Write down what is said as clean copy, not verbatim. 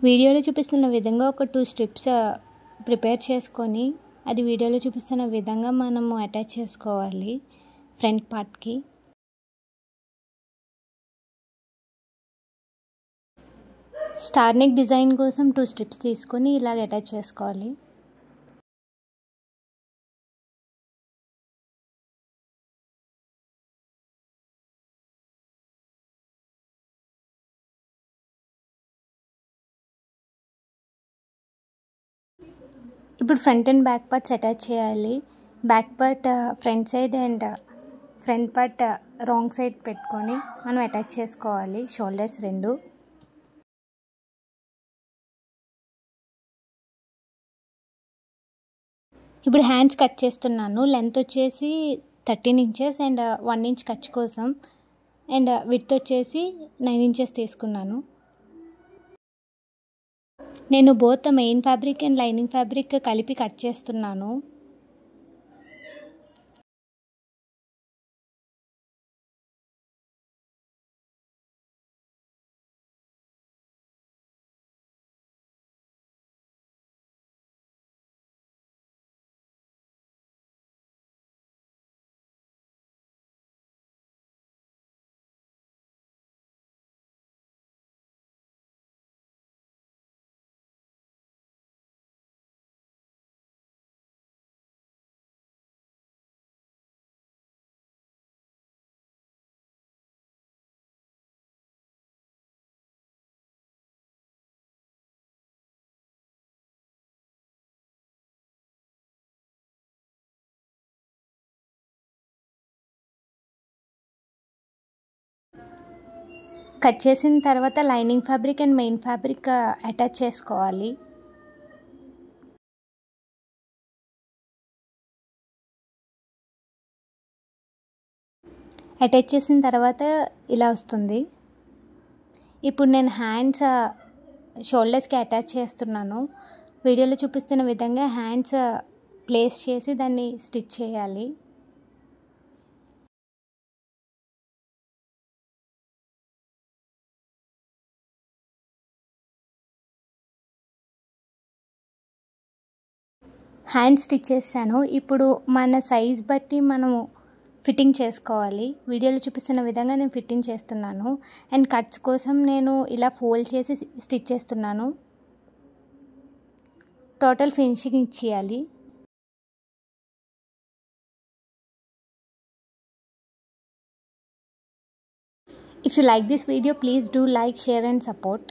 వీడియోలో చూపిస్తున్న విధంగా ఒక 2 స్ట్రిప్స్ ప్రిపేర్ చేసుకొని అది వీడియోలో చూపిస్తున్న విధంగా మనము అటాచ్ చేసుకోవాలి ఫ్రంట్ పార్ట్కి. స్టార్ నెక్ డిజైన్ కోసం 2 స్ట్రిప్స్ తీసుకొని ఇలాగ అటాచ్ చేసుకోవాలి. ఇప్పుడు front and back parts attach చేయాలి. Back part front side and front part wrong side పెట్టుకొని మనం అటాచ్ చేసుకోవాలి షోల్డర్స్ రెండు. ఇప్పుడు హ్యాండ్స్ కట్ చేస్తున్నాను. లెంత్ వచ్చేసి 13 ఇంచెస్ అండ్ 1 ఇంచ్ ఖర్చు కోసం అండ్ విడ్త్ వచ్చేసి 9 ఇంచెస్ తీసుకున్నాను. నేను both main fabric and lining fabric కలిపి కట్ చేస్తున్నాను. కట్ చేసిన తర్వాత lining fabric and main fabric attach చేసుకోవాలి. అటాచ్ చేసిన తర్వాత ఇలా వస్తుంది. ఇప్పుడు నేను హ్యాండ్స్ షోల్డర్స్కి అటాచ్ చేస్తున్నాను. వీడియోలో చూపిస్తున్న విధంగా హ్యాండ్స్ ప్లేస్ చేసి దాన్ని స్టిచ్ చేయాలి. హ్యాండ్ స్టిచ్ చేశాను. ఇప్పుడు మన సైజ్ బట్టి మనము ఫిట్టింగ్ చేసుకోవాలి. వీడియోలో చూపిస్తున్న విధంగా నేను ఫిట్టింగ్ చేస్తున్నాను అండ్ కట్స్ కోసం నేను ఇలా ఫోల్డ్ చేసి స్టిచ్ చేస్తున్నాను. టోటల్ ఫినిషింగ్ ఇచ్చేయాలి. If you like this video, please do like, share and support.